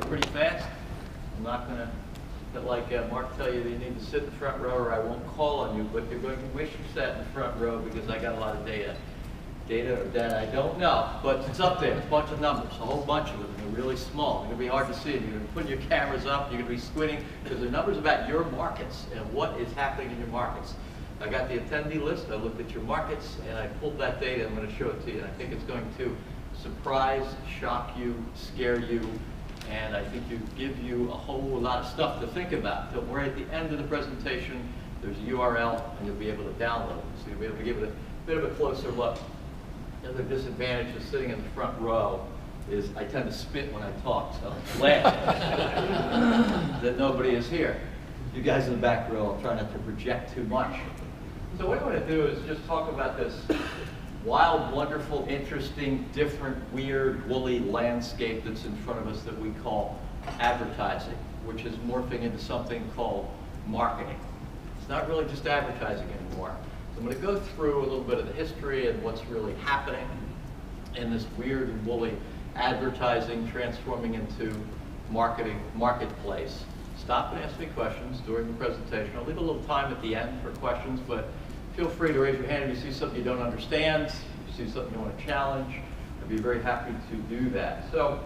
pretty fast. I'm not going to, like Mark tell you that you need to sit in the front row or I won't call on you, but you're going to wish you sat in the front row because I got a lot of data. Data or data, I don't know, but it's up there. It's a bunch of numbers, a whole bunch of them. They're really small. They're going to be hard to see. You're going to be putting your cameras up. You're going to be squinting because they're numbers about your markets and what is happening in your markets. I got the attendee list. I looked at your markets, and I pulled that data. I'm going to show it to you. And I think it's going to surprise, shock you, scare you, and I think it give you a whole lot of stuff to think about. So we're at the end of the presentation. There's a URL, and you'll be able to download it. So you'll be able to give it a bit of a closer look. The other disadvantage of sitting in the front row is I tend to spit when I talk, so I'm glad that nobody is here. You guys in the back row, I'll try not to project too much. So what I want to do is just talk about this wild, wonderful, interesting, different, weird, woolly landscape that's in front of us that we call advertising, which is morphing into something called marketing. It's not really just advertising anymore. I'm going to go through a little bit of the history and what's really happening in this weird and woolly advertising transforming into marketplace. Stop and ask me questions during the presentation. I'll leave a little time at the end for questions, but feel free to raise your hand if you see something you don't understand, if you see something you want to challenge. I'd be very happy to do that. So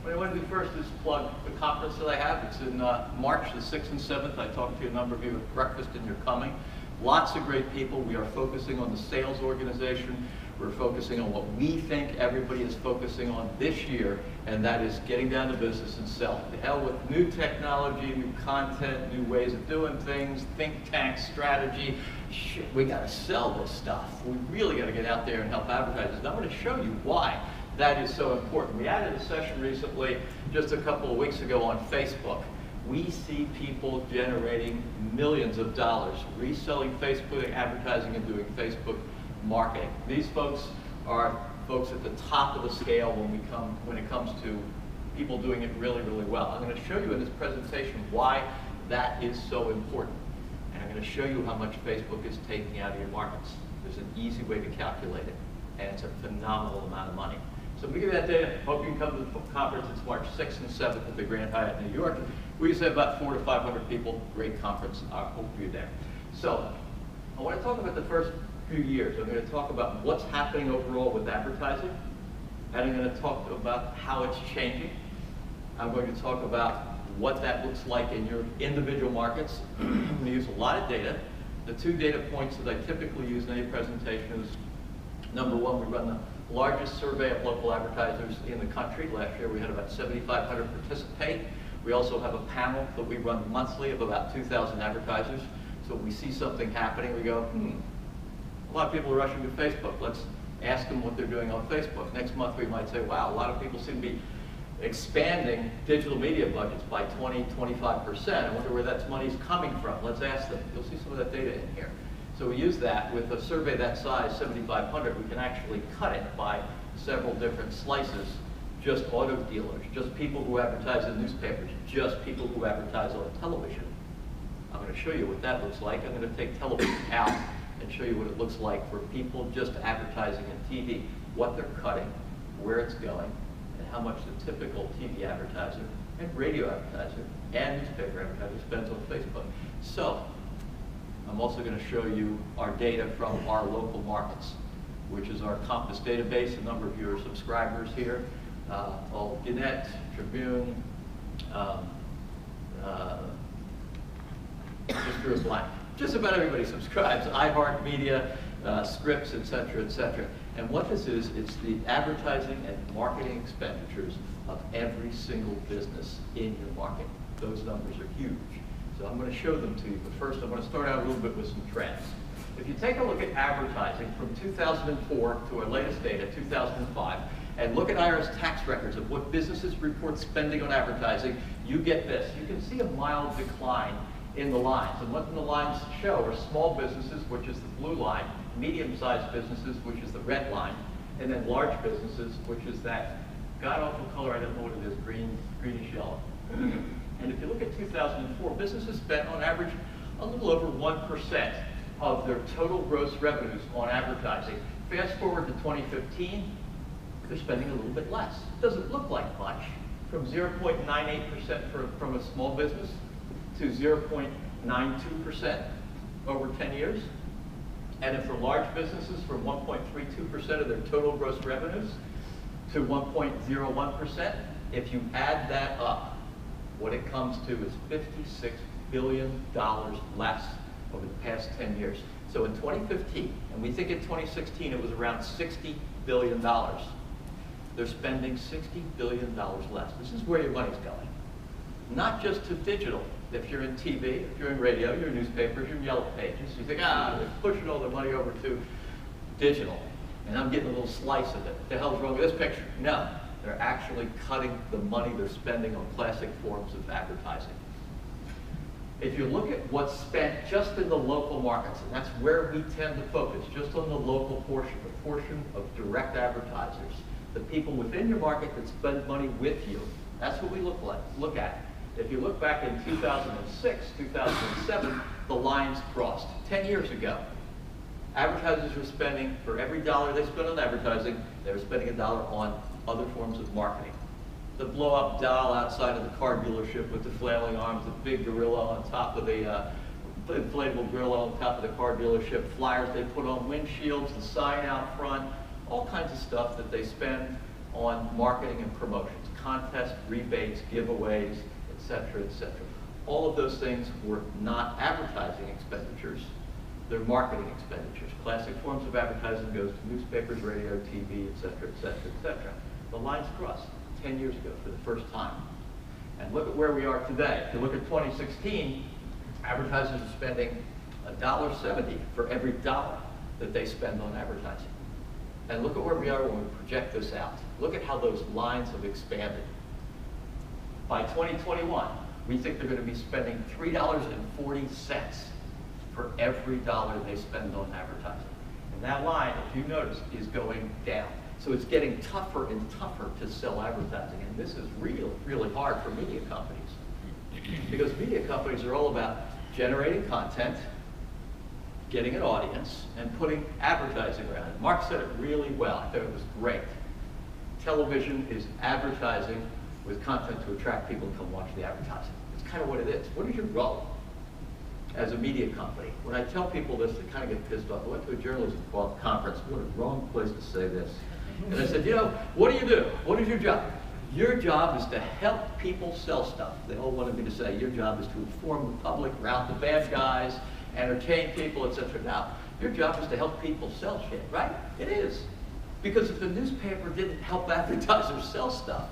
what I want to do first is plug the conference that I have. It's in March the 6th and 7th. I talked to a number of you at breakfast and you're coming. Lots of great people. We are focusing on the sales organization. We're focusing on what we think everybody is focusing on this year, and that is getting down to business and selling. To hell with new technology, new content, new ways of doing things, think tank strategy. Shit, we got to sell this stuff. We really got to get out there and help advertisers. And I'm going to show you why that is so important. We added a session recently, just a couple of weeks ago, on Facebook. We see people generating millions of dollars reselling Facebook advertising and doing Facebook marketing. These folks are folks at the top of the scale when it comes to people doing it really, really well. I'm going to show you in this presentation why that is so important. And I'm going to show you how much Facebook is taking out of your markets. There's an easy way to calculate it, and it's a phenomenal amount of money. So we give you that data. Hope you can come to the conference. It's March 6th and 7th at the Grand Hyatt in New York. We used to have about 400 to 500 people. Great conference. I hope you're there. So I want to talk about the first few years. I'm going to talk about what's happening overall with advertising, and I'm going to talk about how it's changing. I'm going to talk about what that looks like in your individual markets. I'm going to use a lot of data. The two data points that I typically use in any presentation is, number one, we run the largest survey of local advertisers in the country. Last year we had about 7,500 participate. We also have a panel that we run monthly of about 2,000 advertisers. So when we see something happening, we go, a lot of people are rushing to Facebook. Let's ask them what they're doing on Facebook. Next month we might say, wow, a lot of people seem to be expanding digital media budgets by 20, 25%. I wonder where that money's coming from. Let's ask them. You'll see some of that data in here. So we use that. With a survey that size, 7,500, we can actually cut it by several different slices. Just auto dealers, just people who advertise in newspapers, just people who advertise on television. I'm going to show you what that looks like. I'm going to take television out and show you what it looks like for people just advertising in TV, what they're cutting, where it's going, and how much the typical TV advertiser and radio advertiser and newspaper advertiser spends on Facebook. So I'm also going to show you our data from our local markets, which is our Compass database. A number of your subscribers here, Gannett, Tribune, just drew a blank. Just about everybody subscribes. iHeart Media, Scripps, et cetera, And what this is, it's the advertising and marketing expenditures of every single business in your market. Those numbers are huge. So I'm going to show them to you, but first I'm going to start out a little bit with some trends. If you take a look at advertising from 2004 to our latest data, 2005, and look at IRS tax records of what businesses report spending on advertising, you get this. You can see a mild decline in the lines. And what the lines show are small businesses, which is the blue line, medium-sized businesses, which is the red line, and then large businesses, which is that god-awful color, I don't know what it is, greenish yellow. And if you look at 2004, businesses spent on average a little over 1% of their total gross revenues on advertising. Fast forward to 2015, they're spending a little bit less. Doesn't look like much, from 0.98% from a small business to 0.92% over 10 years. And then for large businesses, from 1.32% of their total gross revenues to 1.01%. If you add that up, what it comes to is $56 billion less over the past 10 years. So in 2015, and we think in 2016 it was around $60 billion. They're spending $60 billion less. This is where your money's going. Not just to digital. If you're in TV, if you're in radio, your newspapers, your yellow pages, you think, they're pushing all their money over to digital, and I'm getting a little slice of it. What the hell's wrong with this picture? No, they're actually cutting the money they're spending on classic forms of advertising. If you look at what's spent just in the local markets, and that's where we tend to focus, just on the local portion, the portion of direct advertisers, the people within your market that spend money with you, that's what we look at. If you look back in 2006, 2007, the lines crossed. 10 years ago, advertisers were spending, for every dollar they spent on advertising, they were spending a dollar on other forms of marketing. The blow-up doll outside of the car dealership with the flailing arms, the big gorilla on top of the inflatable gorilla on top of the car dealership, flyers they put on windshields, the sign out front, all kinds of stuff that they spend on marketing and promotions, contests, rebates, giveaways, etc., etc. All of those things were not advertising expenditures, they're marketing expenditures. Classic forms of advertising goes to newspapers, radio, TV, etc., etc., etc. The lines crossed 10 years ago for the first time. And look at where we are today. If you look at 2016, advertisers are spending $1.70 for every dollar that they spend on advertising. And look at where we are when we project this out. Look at how those lines have expanded. By 2021, we think they're going to be spending $3.40 for every dollar they spend on advertising. And that line, if you notice, is going down. So it's getting tougher and tougher to sell advertising. And this is really, really hard for media companies. Because media companies are all about generating content, getting an audience, and putting advertising around it. Mark said it really well. I thought it was great. Television is advertising with content to attract people to come watch the advertising. It's kind of what it is. What is your role as a media company? When I tell people this, they kind of get pissed off. I went to a journalism conference. What a wrong place to say this. And I said, what do? What is your job? Your job is to help people sell stuff. They all wanted me to say, your job is to inform the public, rout the bad guys, entertain people, etc. Now, your job is to help people sell shit, right? It is. Because if the newspaper didn't help advertisers sell stuff,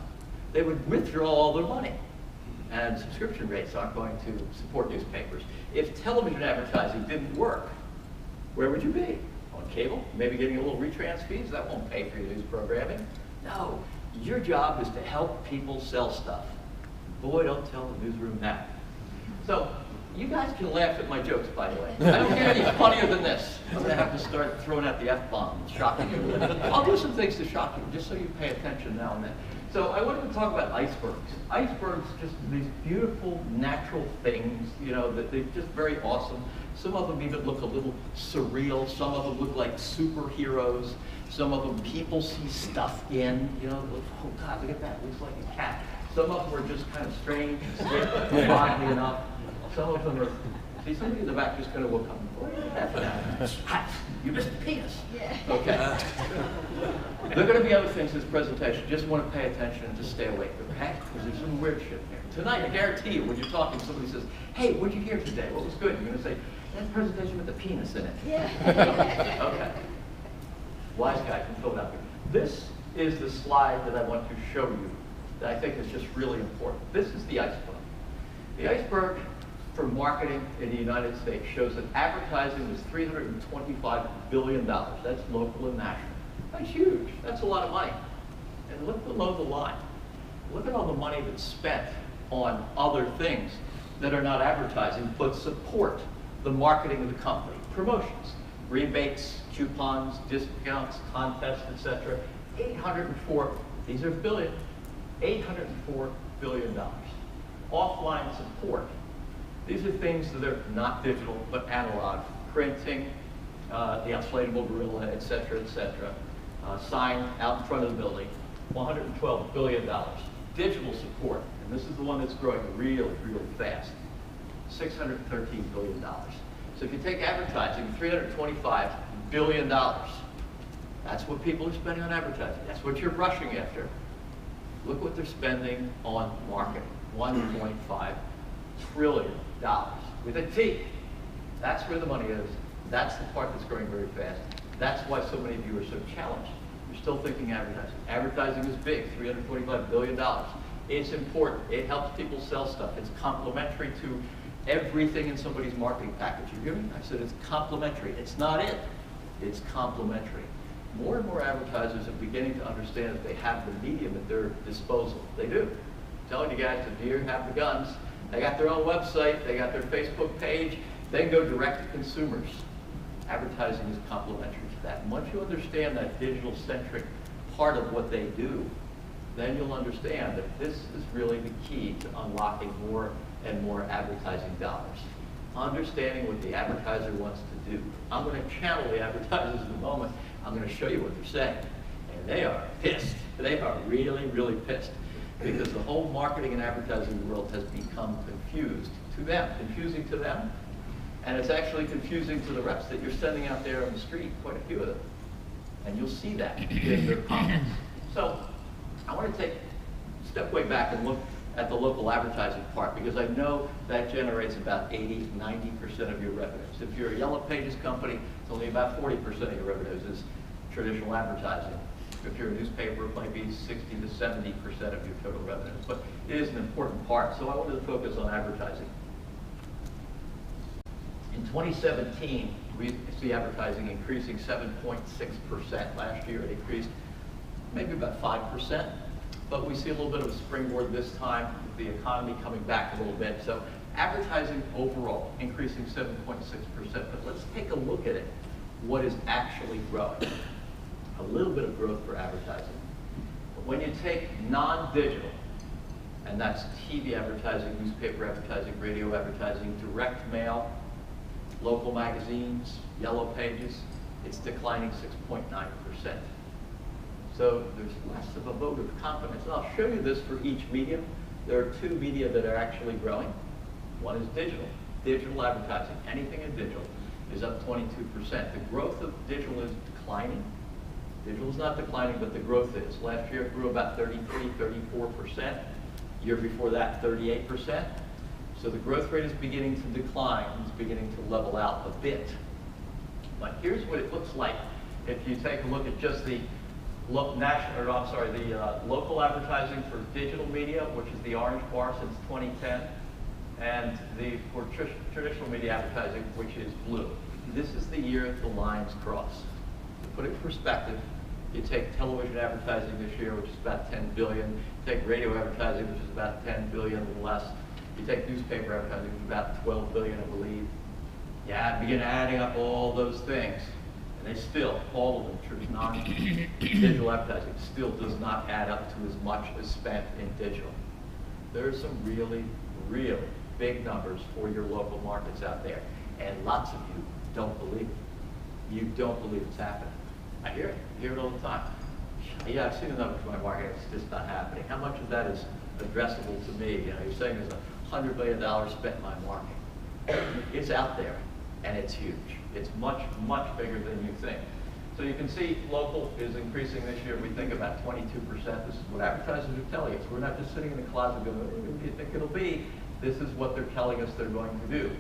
they would withdraw all their money. And subscription rates aren't going to support newspapers. If television advertising didn't work, where would you be? On cable? Maybe getting a little retrans fees? That won't pay for your news programming. No, your job is to help people sell stuff. Boy, don't tell the newsroom that. So, you guys can laugh at my jokes, by the way. I don't get any funnier than this. I'm going to have to start throwing out the F-bomb and shocking you. I'll do some things to shock you, just so you pay attention now and then. So I wanted to talk about icebergs. Icebergs, just these beautiful natural things, that they're just very awesome. Some of them even look a little surreal. Some of them look like superheroes. Some of them people see stuff in. Oh God, look at that, it looks like a cat. Some of them are just kind of strange, oddly enough. Some of them are, see, somebody in the back just kind of woke up. What is that for that? Hot. You missed the penis. Yeah. Okay. There are going to be other things in this presentation. Just want to pay attention and just stay awake, okay? Because there's some weird shit here. Tonight, I guarantee you, when you're talking, somebody says, hey, what'd you hear today? What was good? You're going to say, that presentation with the penis in it. Yeah. Okay. Wise guy from Philadelphia. This is the slide that I want to show you that I think is just really important. This is the iceberg. The iceberg for marketing in the United States shows that advertising is $325 billion. That's local and national. That's huge. That's a lot of money. And look below the line. Look at all the money that's spent on other things that are not advertising, but support the marketing of the company. Promotions, rebates, coupons, discounts, contests, etc. 804, these are billion, $804 billion. Offline support. These are things that are not digital, but analog. Printing, the inflatable gorilla, etc., etc. Sign out in front of the building, $112 billion. digital support, and this is the one that's growing really, really fast, $613 billion. So if you take advertising, $325 billion. That's what people are spending on advertising. That's what you're rushing after. Look what they're spending on marketing, $1.5 trillion with a T. That's where the money is. That's the part that's growing very fast. That's why so many of you are so challenged. You're still thinking advertising. Advertising is big, $325 billion. It's important. It helps people sell stuff. It's complementary to everything in somebody's marketing package. You hear me? I said it's complementary. It's not it. It's complementary. More and more advertisers are beginning to understand that they have the medium at their disposal. They do. I'm telling you guys, the deer have the guns. They got their own website. They got their Facebook page. They can go direct to consumers. Advertising is complementary to that. And once you understand that digital-centric part of what they do, then you'll understand that this is really the key to unlocking more and more advertising dollars. Understanding what the advertiser wants to do. I'm going to channel the advertisers in a moment. I'm going to show you what they're saying. And they are pissed. They are really, really pissed. Because the whole marketing and advertising world has become confusing to them. And it's actually confusing to the reps that you're sending out there on the street, quite a few of them. And you'll see that in their comments. So I want to take a step way back and look at the local advertising part, because I know that generates about 80, 90% of your revenues. If you're a Yellow Pages company, it's only about 40% of your revenues is traditional advertising. If you're a newspaper, it might be 60 to 70% of your total revenues. But it is an important part, so I wanted to focus on advertising. In 2017, we see advertising increasing 7.6%. Last year it increased maybe about 5%, but we see a little bit of a springboard this time with the economy coming back a little bit. So advertising overall increasing 7.6%, but let's take a look at it. What is actually growing? A little bit of growth for advertising. But when you take non-digital, and that's TV advertising, newspaper advertising, radio advertising, direct mail, local magazines, Yellow Pages, it's declining 6.9%. So there's less of a vote of confidence. And I'll show you this for each medium. There are two media that are actually growing. One is digital. Digital advertising, anything in digital, is up 22%. The growth of digital is declining. Digital is not declining, but the growth is. Last year it grew about 33, 34%. Year before that, 38%. So the growth rate is beginning to decline. It's beginning to level out a bit. But here's what it looks like if you take a look at just the local advertising for digital media, which is the orange bar since 2010, and for traditional media advertising, which is blue. This is the year the lines cross. To put it in perspective, you take television advertising this year, which is about 10 billion. You take radio advertising, which is about 10 billion or less. You take newspaper advertising, which is about 12 billion, I believe. Yeah, begin adding up all those things, and they still, all of them, non-digital advertising, still does not add up to as much as spent in digital. There are some really, really big numbers for your local markets out there, and lots of you don't believe it. You don't believe it's happening. I hear it. I hear it all the time. Yeah, I've seen the numbers for my market. It's just not happening. How much of that is addressable to me? You know, you're saying there's $100 million spent in my market. It's out there, and it's huge. It's much, much bigger than you think. So you can see local is increasing this year. We think about 22%. This is what advertisers are telling us. We're not just sitting in the closet going, what do you think it'll be? This is what they're telling us they're going to do.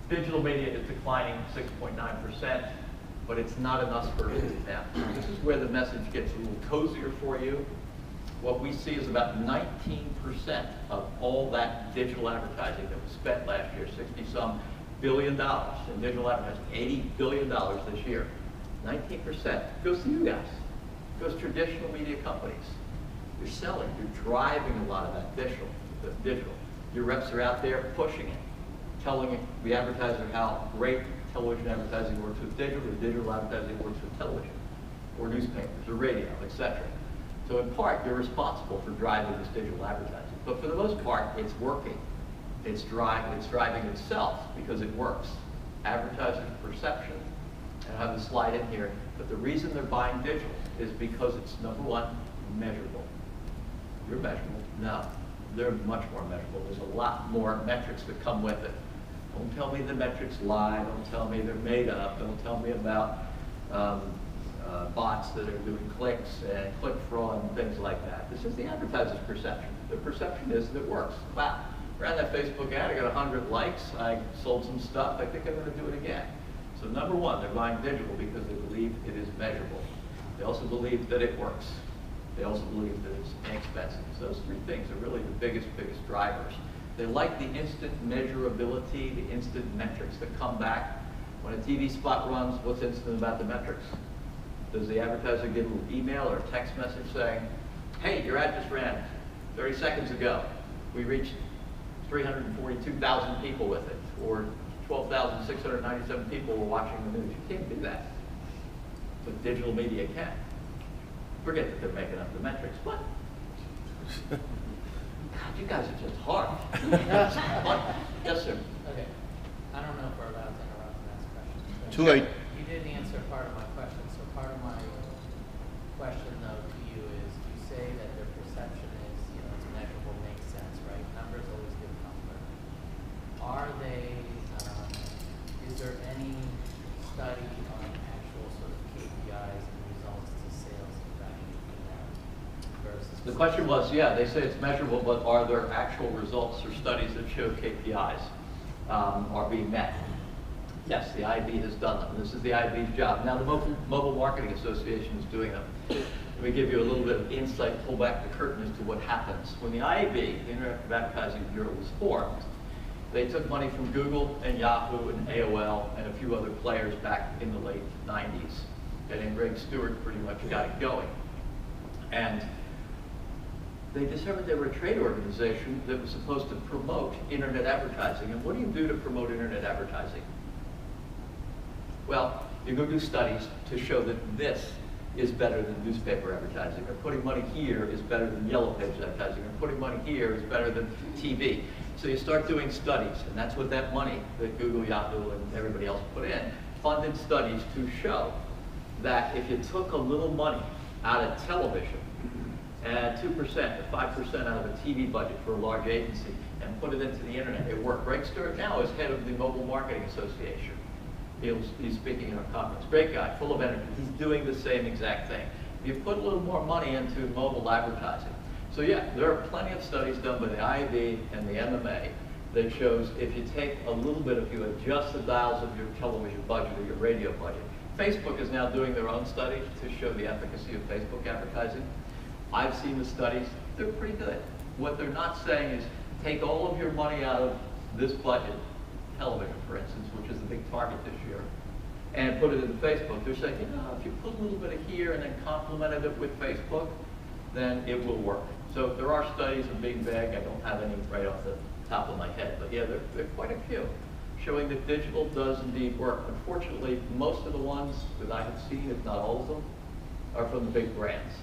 Digital media is declining 6.9%, but it's not enough for now. This is where the message gets a little cozier for you. What we see is about 19% of all that digital advertising that was spent last year, 60-some billion dollars in digital advertising, $80 billion this year. 19% goes to you guys. It goes to traditional media companies. You're selling, you're driving a lot of that digital. Your reps are out there pushing it, telling the advertiser how great television advertising works with digital, or digital advertising works with television, or newspapers, or radio, etc. So in part, you're responsible for driving this digital advertising. But for the most part, it's working. It's driving itself because it works. Advertisers' perception, and I have the slide in here, but the reason they're buying digital is because it's, number one, measurable. you're measurable. No, they're much more measurable. There's a lot more metrics that come with it. Don't tell me the metrics lie. Don't tell me they're made up. Don't tell me about bots that are doing clicks and click fraud and things like that. This is the advertiser's perception. The perception is that it works. Wow, ran that Facebook ad, I got 100 likes, I sold some stuff, I think I'm going to do it again. So number one, they're buying digital because they believe it is measurable. They also believe that it works. They also believe that it's inexpensive. So those three things are really the biggest drivers. They like the instant measurability, the instant metrics that come back. When a TV spot runs, what's instant about the metrics? Does the advertiser get a little email or a text message saying, hey, your ad just ran 30 seconds ago. We reached 342,000 people with it, or 12,697 people were watching the news. You can't do that. But digital media can. Forget that they're making up the metrics. What? God, you guys are just hard. Yes, sir. Okay. I don't know if we're allowed to interrupt and ask questions. Too late. You didn't answer part of my question. So part of my question, though, to you is, you say that their perception is, it's measurable, makes sense, right? Numbers always give comfort. Are they, is there any study on actual sort of KPIs and results to sales value for that versus? The question was, yeah, they say it's measurable, but are there actual results or studies that show KPIs are being met? Yes, the IAB has done them. This is the IAB's job. Now, the Mobile Marketing Association is doing them. Let me give you a little bit of insight, pull back the curtain as to what happens. When the IAB, the Interactive Advertising Bureau, was formed, they took money from Google and Yahoo and AOL and a few other players back in the late 90s. And then Greg Stewart pretty much got it going. And they discovered they were a trade organization that was supposed to promote internet advertising. And what do you do to promote internet advertising? Well, you go do studies to show that this is better than newspaper advertising, or putting money here is better than yellow page advertising, or putting money here is better than TV. So you start doing studies, and that's what that money that Google, Yahoo, and everybody else put in, funded studies to show that if you took a little money out of television, and 2% or 5% out of a TV budget for a large agency, and put it into the internet, it worked. Greg Stewart now is head of the Mobile Marketing Association. He's speaking in a conference. Great guy, full of energy. He's doing the same exact thing. You put a little more money into mobile advertising. So yeah, there are plenty of studies done by the IAB and the MMA that shows if you take a little bit, if you adjust the dials of your television budget or your radio budget. Facebook is now doing their own studies to show the efficacy of Facebook advertising. I've seen the studies. They're pretty good. What they're not saying is take all of your money out of this budget, television, for instance, which is the big target this year, and put it into Facebook. They're saying, if you put a little bit of here and then complemented it with Facebook, then it will work. So there are studies of being vague. I don't have any right off the top of my head, but yeah, there are quite a few showing that digital does indeed work. Unfortunately, most of the ones that I have seen, if not all of them, are from the big brands.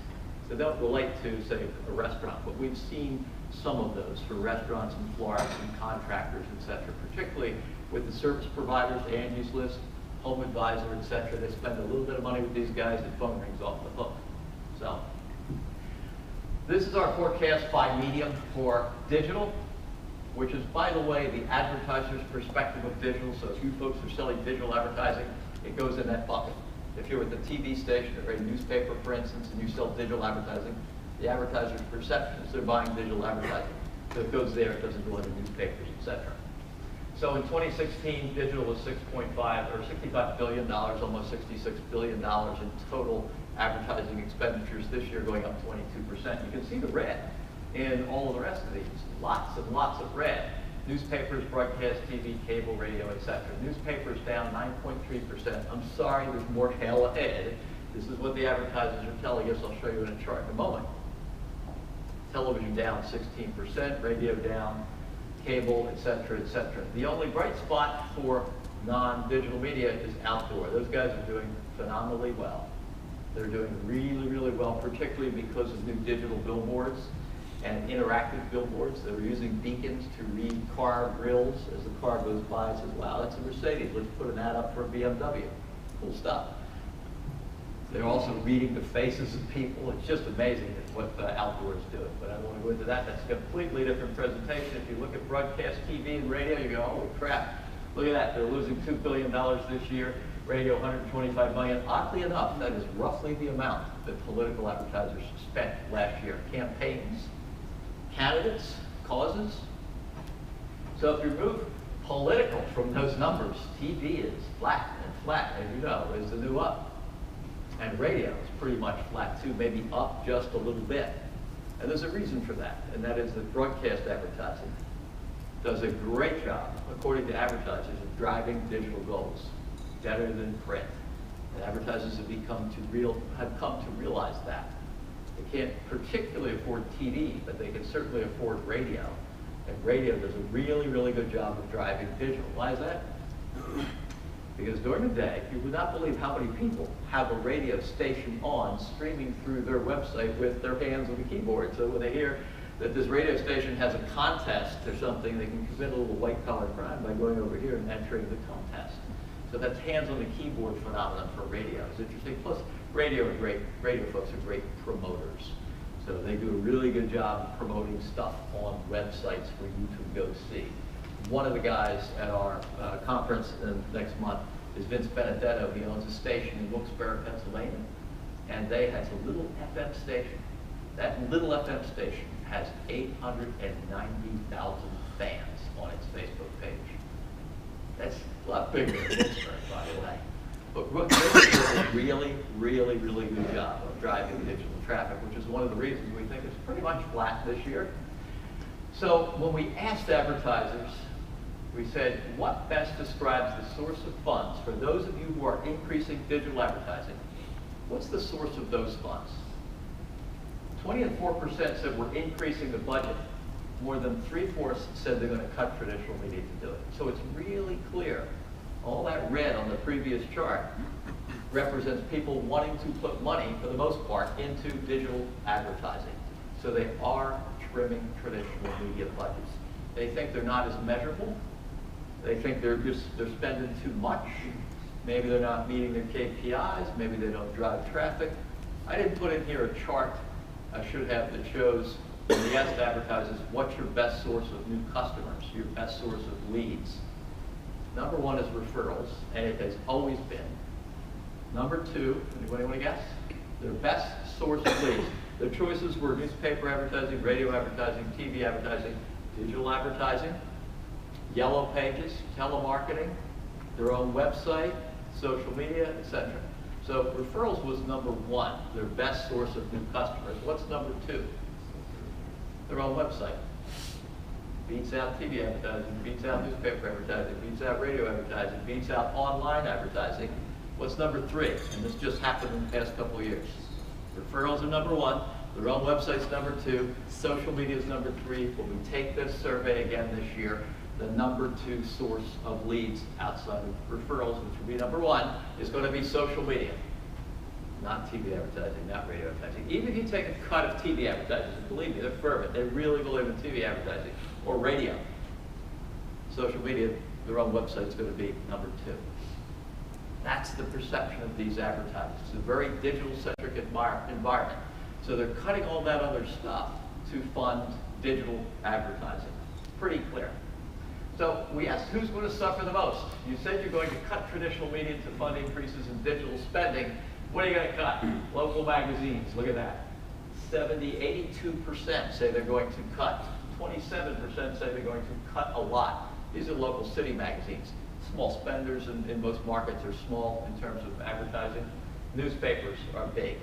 So they don't relate to, say, a restaurant, but we've seen some of those for restaurants and florists and contractors, et cetera, particularly with the service providers, Angie's List, Home Advisor, et cetera. They spend a little bit of money with these guys, the phone rings off the hook. So this is our forecast by medium for digital, which is, by the way, the advertiser's perspective of digital. So if you folks are selling digital advertising, it goes in that bucket. If you're with the TV station or a newspaper, for instance, and you sell digital advertising, the advertiser's perception is they're buying digital advertising. So it goes there, it doesn't go into newspapers, et cetera. So in 2016, digital was $65 billion, almost $66 billion in total advertising expenditures this year, going up 22%. You can see the red in all of the rest of these. Lots and lots of red. Newspapers, broadcast TV, cable, radio, et cetera. Newspapers down 9.3%. I'm sorry, there's more hell ahead. This is what the advertisers are telling us. I'll show you in a chart in a moment. Television down 16%, radio down, cable, et cetera, et cetera. The only bright spot for non-digital media is outdoor. Those guys are doing phenomenally well. They're doing really, really well, particularly because of new digital billboards and interactive billboards. They're using beacons to read car grills as the car goes by and says, wow, that's a Mercedes. Let's put an ad up for a BMW. Cool stuff. They're also reading the faces of people. It's just amazing what the outdoors do. But I don't want to go into that. That's a completely different presentation. If you look at broadcast TV and radio, you go, holy crap. Look at that. They're losing $2 billion this year. Radio, $125 million. Oddly enough, that is roughly the amount that political advertisers spent last year. Campaigns, candidates, causes. So if you remove political from those numbers, TV is flat, and flat, as you know, is the new up. And radio is pretty much flat too, maybe up just a little bit. And there's a reason for that, and that is that broadcast advertising does a great job, according to advertisers, of driving digital goals better than print. And advertisers have come to realize that. They can't particularly afford TV, but they can certainly afford radio. And radio does a really, really good job of driving digital. Why is that? Because during the day, you would not believe how many people have a radio station on streaming through their website with their hands on the keyboard. So when they hear that this radio station has a contest or something, they can commit a little white-collar crime by going over here and entering the contest. So that's hands on the keyboard phenomenon for radio. It's interesting. Plus, radio folks are great promoters. So they do a really good job of promoting stuff on websites for you to go see. One of the guys at our conference next month is Vince Benedetto. He owns a station in Wilkes-Barre, Pennsylvania. And it's a little FM station. That little FM station has 890,000 fans on its Facebook page. That's a lot bigger than Wilkes-Barre, by the way. But Wilkes-Barre does a really, really, really good job of driving digital traffic, which is one of the reasons we think it's pretty much flat this year. So when we asked advertisers, we said, what best describes the source of funds for those of you who are increasing digital advertising? What's the source of those funds? 24% said we're increasing the budget. More than 3/4 said they're going to cut traditional media to do it. So it's really clear. All that red on the previous chart represents people wanting to put money, for the most part, into digital advertising. So they are trimming traditional media budgets. They think they're not as measurable. They think they're spending too much. Maybe they're not meeting their KPIs. Maybe they don't drive traffic. I didn't put in here a chart I should have that shows, when we asked advertisers, what's your best source of new customers, your best source of leads? Number one is referrals, and it has always been. Number two, anybody want to guess? Their best source of leads. Their choices were newspaper advertising, radio advertising, TV advertising, digital advertising, yellow pages, telemarketing, their own website, social media, etc. So referrals was number one, their best source of new customers. What's number two? Their own website. Beats out TV advertising, beats out newspaper advertising, beats out radio advertising, beats out online advertising. What's number three? And this just happened in the past couple of years. Referrals are number one, their own website's number two, social media is number three. When we take this survey again this year, the number two source of leads outside of referrals, which would be number one, is going to be social media. Not TV advertising, not radio advertising. Even if you take a cut of TV advertisers, believe me, they're fervent. They really believe in TV advertising or radio. Social media, their own website is going to be number two. That's the perception of these advertisers. It's a very digital-centric environment. So they're cutting all that other stuff to fund digital advertising. Pretty clear. So we asked who's going to suffer the most. You said you're going to cut traditional media to fund increases in digital spending. What are you going to cut? Local magazines, look at that. 82% say they're going to cut. 27% say they're going to cut a lot. These are local city magazines. Small spenders in most markets are small in terms of advertising. Newspapers are big.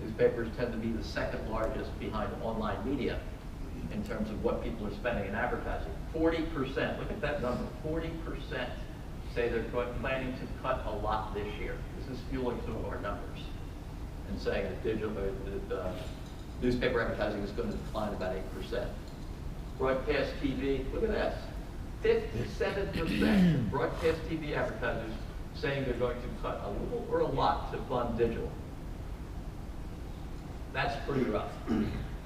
Newspapers tend to be the second largest behind online media in terms of what people are spending in advertising. 40%, look at that number, 40% say they're planning to cut a lot this year. This is fueling some of our numbers and saying that newspaper advertising is going to decline about 8%. Broadcast TV, look at this, 57% of broadcast TV advertisers saying they're going to cut a little or a lot to fund digital. That's pretty rough.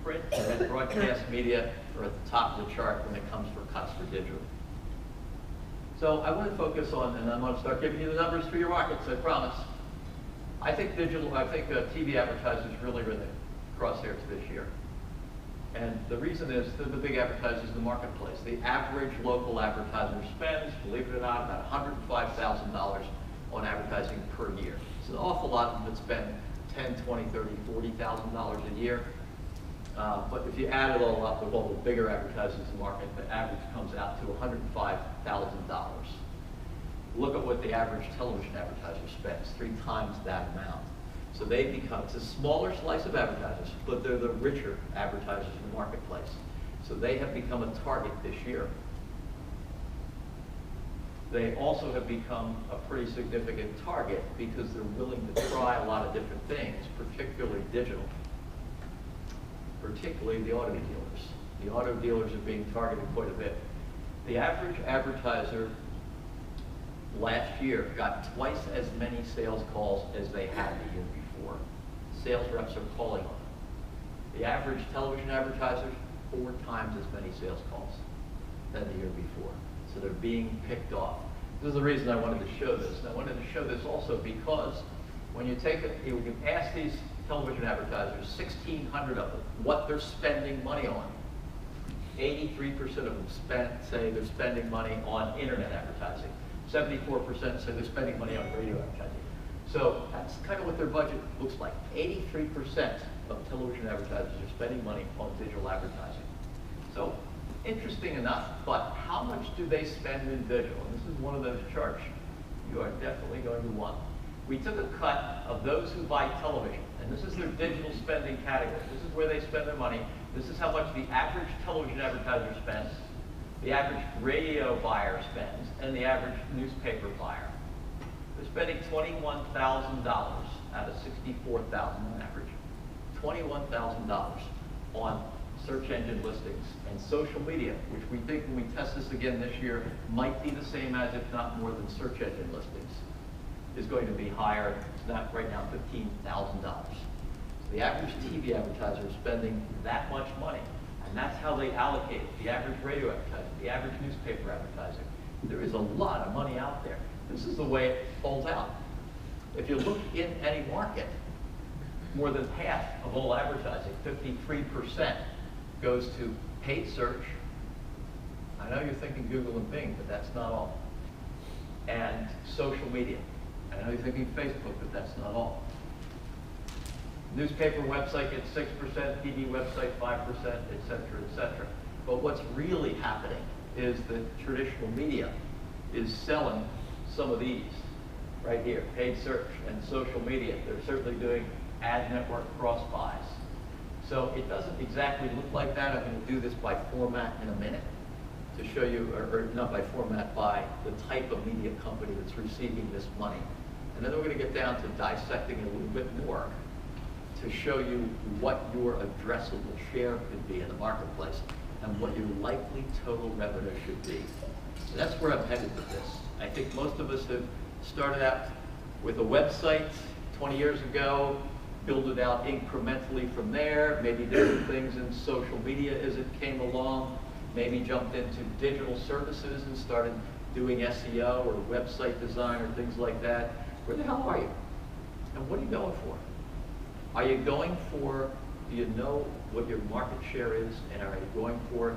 Print and broadcast media are at the top of the chart when it comes for cuts for digital. So I want to focus on, and I'm going to start giving you the numbers for your markets, I promise. I think TV advertisers really are in the crosshairs this year. And the reason is they're the big advertisers in the marketplace. The average local advertiser spends, believe it or not, about $105,000 on advertising per year. It's an awful lot of them that spend $10, $20, $30, $40,000 a year. But if you add it all up with all the bigger advertisers in the market, the average comes out to $105,000. Look at what the average television advertiser spends, 3 times that amount. So they become, it's a smaller slice of advertisers, but they're the richer advertisers in the marketplace. So they have become a target this year. They also have become a pretty significant target because they're willing to try a lot of different things, particularly digital, particularly the auto dealers. The auto dealers are being targeted quite a bit. The average advertiser last year got twice as many sales calls as they had the year before. Sales reps are calling on them. The average television advertisers, 4 times as many sales calls than the year before. So they're being picked off. This is the reason I wanted to show this. And I wanted to show this also because when you take it, you can ask these television advertisers, 1,600 of them, what they're spending money on. 83% of them say they're spending money on internet advertising. 74% say they're spending money on radio advertising. So that's kind of what their budget looks like. 83% of television advertisers are spending money on digital advertising. So interesting enough, but how much do they spend in digital? And this is one of those charts you are definitely going to want. We took a cut of those who buy television, and this is their digital spending category. This is where they spend their money. This is how much the average television advertiser spends, the average radio buyer spends, and the average newspaper buyer. They're spending $21,000 out of $64,000 on average. $21,000 on search engine listings and social media, which we think when we test this again this year might be the same as, if not more than, search engine listings, is going to be higher. It's not right now $15,000. So the average TV advertiser is spending that much money, and that's how they allocate it. The average radio advertiser, the average newspaper advertiser. There is a lot of money out there. This is the way it folds out. If you look in any market, more than half of all advertising, 53%, goes to paid search. I know you're thinking Google and Bing, but that's not all. And social media. I know you're thinking Facebook, but that's not all. Newspaper website gets 6%, TV website 5%, et cetera, et cetera. But what's really happening is that traditional media is selling some of these right here, paid search and social media. They're certainly doing ad network cross buys. So it doesn't exactly look like that. I'm going to do this by format in a minute to show you, or not by format, by the type of media company that's receiving this money. And then we're going to get down to dissecting it a little bit more to show you what your addressable share could be in the marketplace and what your likely total revenue should be. And that's where I'm headed with this. I think most of us have started out with a website 20 years ago, build it out incrementally from there, maybe different things in social media as it came along, maybe jumped into digital services and started doing SEO or website design or things like that. Where the hell are you? And what are you going for? Are you going for, do you know what your market share is, and are you going for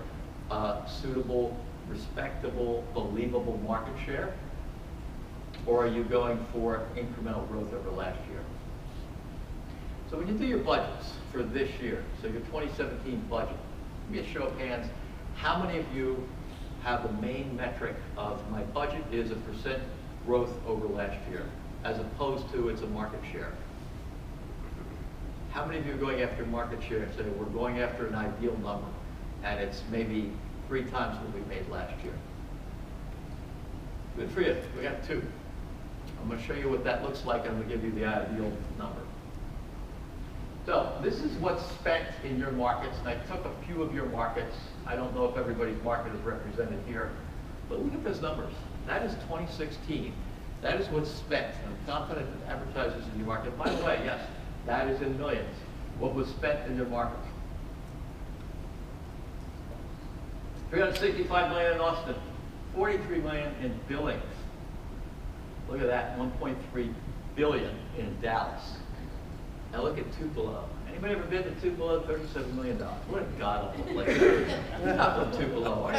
suitable, respectable, believable market share? Or are you going for incremental growth over last year? So when you do your budgets for this year, so your 2017 budget, give me a show of hands, how many of you have the main metric of my budget is a % growth over last year, as opposed to it's a market share? How many of you are going after market share and say, we're going after an ideal number, and it's maybe 3 times what we made last year? Good for you. We got 2. I'm going to show you what that looks like, and I'm going to give you the ideal number. So this is what's spent in your markets, and I took a few of your markets. I don't know if everybody's market is represented here, but look at those numbers. That is 2016. That is what's spent. I'm confident that advertisers in your market, by the way, yes, that is in millions. What was spent in your market? $365 million in Austin, $43 million in Billings. Look at that, $1.3 billion in Dallas. Now look at Tupelo. Anybody ever been to Tupelo? $37 million. What a god-awful place. You're not from Tupelo, are you?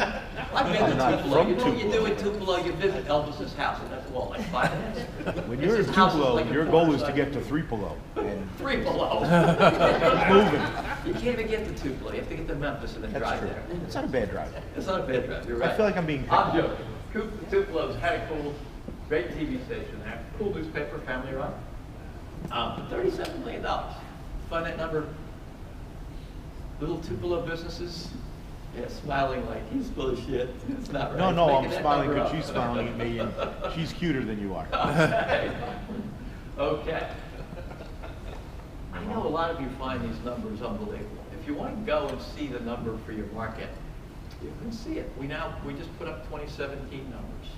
I've been to Tupelo. You know what you do in Tupelo? You visit Elvis's house, and that's what, like 5 minutes? When you're in Tupelo, your goal is to get to Three-Pelo. Three below. Moving. You can't even get to Tupelo. You have to get to Memphis and then drive That's true. there. It's not a bad drive. It's not a bad drive. You're right. I feel like I'm being I'm picked. joking. Tupelo's had a cool, great TV station there. Cool newspaper, family run. $37 million. Find that number. Little Tupelo businesses, yeah, smiling like he's full of shit. It's not right. No, no, Making I'm that smiling number because up. she's smiling at me, and she's cuter than you are. Okay. Okay. I know a lot of you find these numbers unbelievable. If you want to go and see the number for your market, you can see it. We just put up 2017 numbers.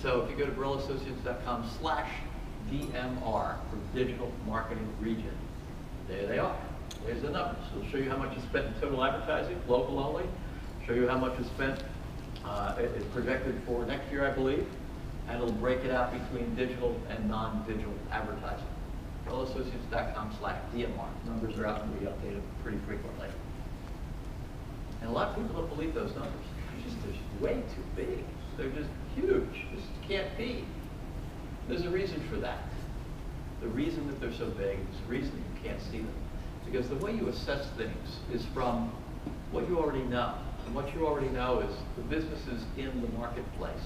So if you go to BorrellAssociates.com/DMR for digital marketing region, there they are. There's the numbers. It'll show you how much is spent in total advertising, local only. Show you how much is spent, it's projected for next year, I believe. And it'll break it out between digital and non-digital advertising. BorrellAssociates.com/DMR. Numbers are out and we update them pretty frequently. And a lot of people don't believe those numbers. They're just way too big. They're just huge. This can't be. There's a reason for that. The reason that they're so big is the reason that you can't see them. Because the way you assess things is from what you already know. And what you already know is the businesses in the marketplace.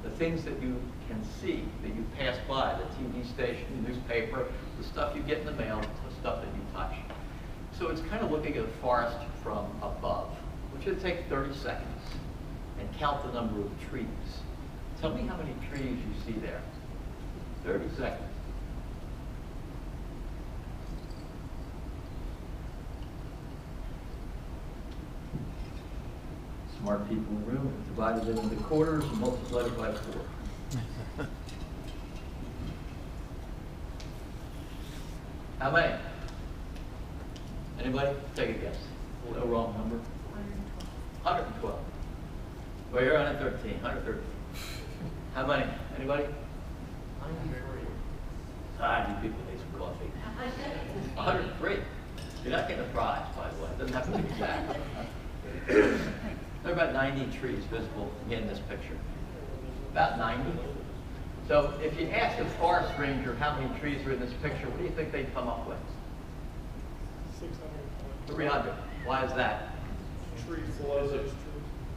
The things that you can see, that you pass by, the TV station, the newspaper, the stuff you get in the mail, the stuff that you touch. So it's kind of looking at a forest from above. I want you to take 30 seconds and count the number of trees. Tell me how many trees you see there. 30 seconds. Smart people in the room have divided it into quarters and multiplied it by 4. How many? Anybody? Take a guess. No wrong number. 112. Well, you're 113. 113. How many? Anybody? 103. Ah, you people need some coffee. 103. You're not getting a prize, by the way. It doesn't have to be exact. There are about 90 trees visible in this picture. About 90. So if you ask a forest ranger how many trees are in this picture, what do you think they'd come up with? 300. Why is that? Trees below those trees.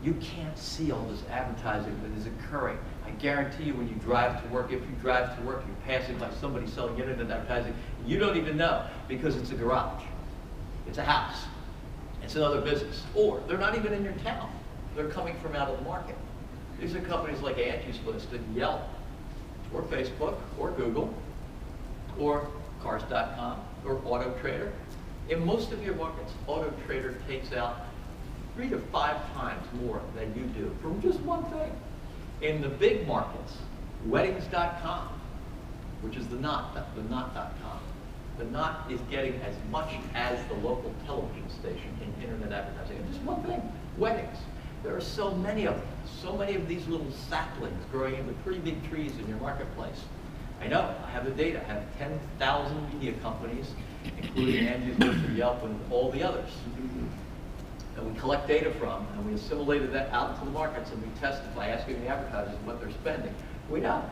You can't see all this advertising that is occurring. I guarantee you when you drive to work, if you drive to work, you're passing by somebody selling internet advertising, you don't even know because it's a garage. It's a house. It's another business. Or they're not even in your town. They're coming from out of the market. These are companies like Angie's List and Yelp, or Facebook, or Google, or Cars.com, or Auto Trader. In most of your markets, Auto Trader takes out 3 to 5 times more than you do from just one thing. In the big markets, Weddings.com, which is the Knot.com. The Knot is getting as much as the local television station in internet advertising. And just one thing, weddings. There are so many of them, so many of these little saplings growing into pretty big trees in your marketplace. I know, I have the data. I have 10,000 media companies, including Angie's List and Yelp and all the others. And we collect data from, and we assimilated that out into the markets, and we test by asking the advertisers what they're spending. We know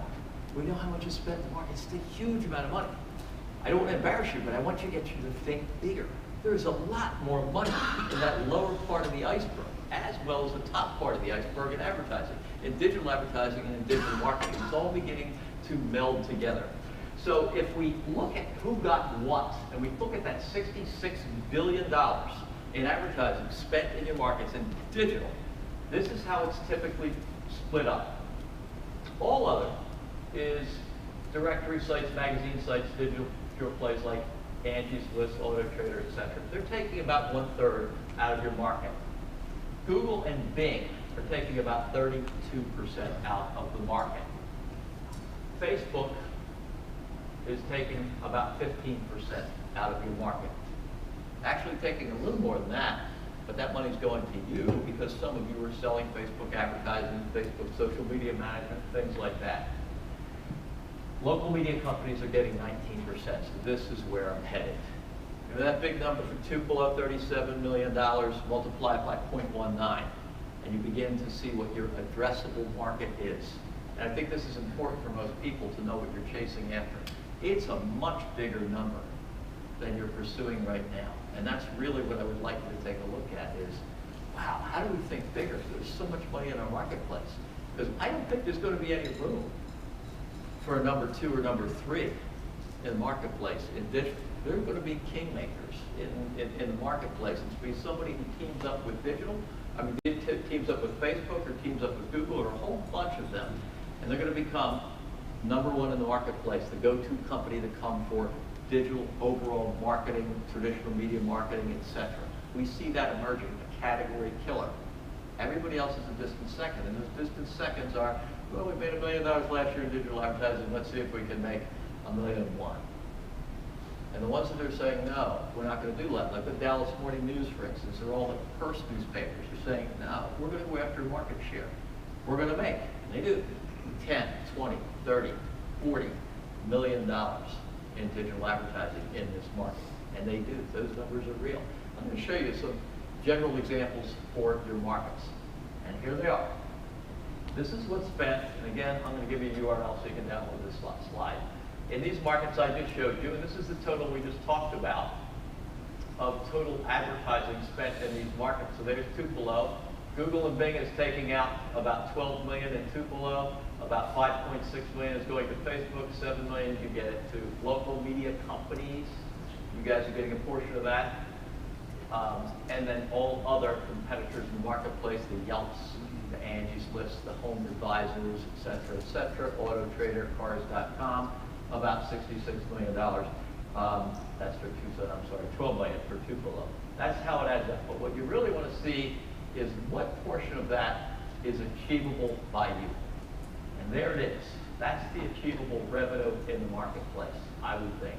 how much is spent in the market. It's a huge amount of money. I don't want to embarrass you, but I want to get you to think bigger. There's a lot more money in that lower part of the iceberg, as well as the top part of the iceberg in advertising, in digital advertising and in digital marketing. It's all beginning to meld together. So if we look at who got what, and we look at that $66 billion in advertising spent in your markets in digital, this is how it's typically split up. All other is directory sites, magazine sites, digital pure plays like Angie's List, Auto Trader, etc. They're taking about 1/3 out of your market. Google and Bing are taking about 32% out of the market. Facebook is taking about 15% out of your market. Actually taking a little more than that, but that money's going to you because some of you are selling Facebook advertising, Facebook social media management, things like that. Local media companies are getting 19%, so this is where I'm headed. You know, that big number for Tupelo, $37 million, multiply it by 0.19, and you begin to see what your addressable market is. And I think this is important for most people to know what you're chasing after. It's a much bigger number than you're pursuing right now. And that's really what I would like you to take a look at is, wow, how do we think bigger? There's so much money in our marketplace. Because I don't think there's going to be any room for a number 2 or number 3 in the marketplace in digital. There are going to be kingmakers in the marketplace. It's going to be somebody who teams up with digital, teams up with Facebook or teams up with Google or a whole bunch of them. And they're going to become number 1 in the marketplace, the go-to company to come for digital overall marketing, traditional media marketing, etc. We see that emerging, a category killer. Everybody else is a distant second, and those distant seconds are, well, we made $1 million last year in digital advertising, let's see if we can make $1.1 million. And the ones that are saying, no, we're not going to do that, like the Dallas Morning News, for instance, they're all like purse newspapers. You're saying, no, we're going to go after market share. We're going to make, and they do, 10, 20, 30, $40 million in digital advertising in this market. And they do. Those numbers are real. I'm going to show you some general examples for your markets. And here they are. This is what's spent, and again, I'm going to give you a URL so you can download this slide. In these markets I just showed you, and this is the total we just talked about of total advertising spent in these markets. So there's Tupelo. Google and Bing is taking out about 12 million in Tupelo. About 5.6 million is going to Facebook, 7 million you get it to local media companies. You guys are getting a portion of that. And then all other competitors in the marketplace, the Yelps, the Angie's List, the Home Advisors, et cetera, Auto Trader, Cars.com, about $66 million. That's for Tucson, I'm sorry, 12 million for Tupelo. That's how it adds up. But what you really want to see is what portion of that is achievable by you. And there it is. That's the achievable revenue in the marketplace, I would think.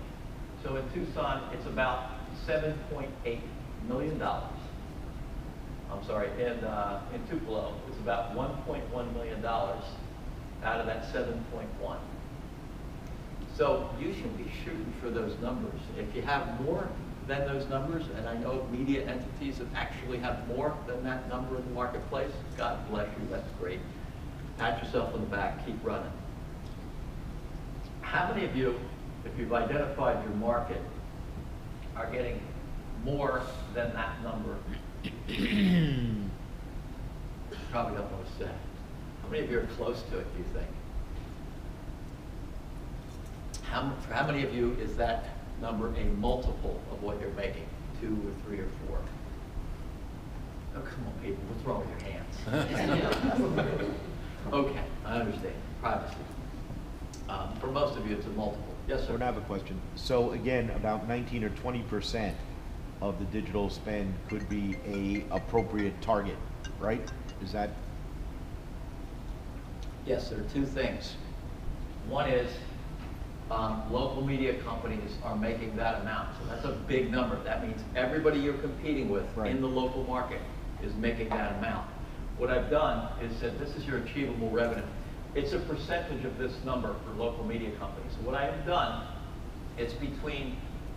So in Tucson, it's about $7.8 million. I'm sorry, in Tupelo, it's about $1.1 million out of that 7.1. So you should be shooting for those numbers. If you have more than those numbers, and I know media entities that actually have more than that number in the marketplace, God bless you, that's great. Pat yourself on the back, keep running. How many of you, if you've identified your market, are getting more than that number? Probably don't want to say. How many of you are close to it, do you think? For how many of you is that number a multiple of what you're making? 2 or 3 or 4? Oh, come on, people, what's wrong with your hands? Okay, I understand. Privacy. For most of you, it's a multiple. Yes, sir? I have a question. So again, about 19 or 20% of the digital spend could be a appropriate target, right? Is that? Yes, there are 2 things. One is local media companies are making that amount. So that's a big number. That means everybody you're competing with in the local market is making that amount. What I've done is said, this is your achievable revenue. It's a percentage of this number for local media companies. So what I have done, it's between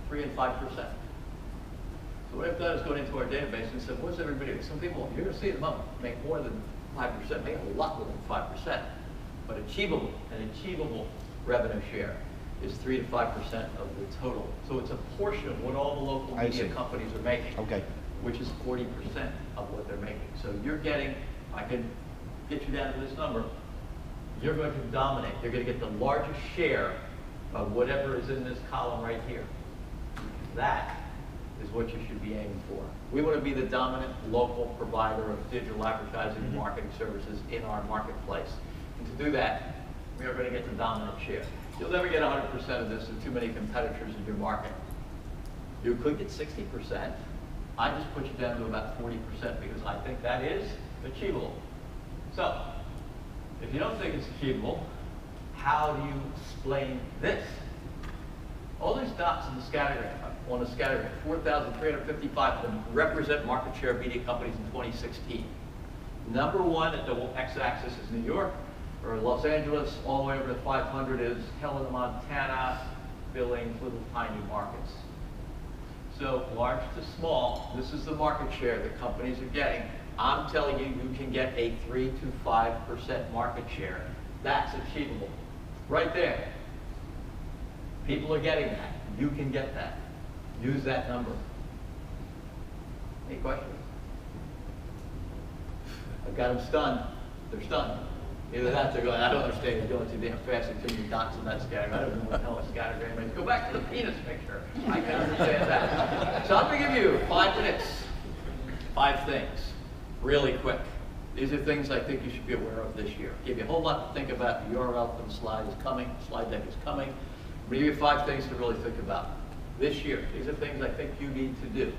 3 and 5%. So what I've done is gone into our database and said, what's everybody? Some people, you're going to see at the moment, make more than 5%, make a lot more than 5%. But achievable, an achievable revenue share is 3 to 5% of the total. So it's a portion of what all the local media companies are making. Okay. Which is 40% of what they're making. So you're getting, I can get you down to this number, you're going to dominate. You're going to get the largest share of whatever is in this column right here. That is what you should be aiming for. We want to be the dominant local provider of digital advertising and marketing services in our marketplace. And to do that, we are going to get the dominant share. You'll never get 100% of this. There are too many competitors in your market. You could get 60%. I just put you down to about 40% because I think that is achievable. So, if you don't think it's achievable, how do you explain this? All these dots in the scattering, on the scattering, 4,355 of them represent market share of media companies in 2016. Number 1 at the x-axis is New York. or Los Angeles, all the way over to 500 is Helena, Montana, Billings, little tiny markets. So large to small, this is the market share that companies are getting. I'm telling you, you can get a 3 to 5% market share. That's achievable. Right there. People are getting that. You can get that. Use that number. Any questions? I've got them stunned. They're stunned. Either that, they're going, I don't understand, you're going too damn fast, and too many dots in that scattergram. I don't know what the hell a scattergram is. Go back to the penis picture. I can understand that. So I'm going to give you 5 minutes, 5 things, really quick. These are things I think you should be aware of this year. Give you a whole lot to think about. The URL for the slide is coming. The slide deck is coming. I'm going to give you 5 things to really think about this year. These are things I think you need to do.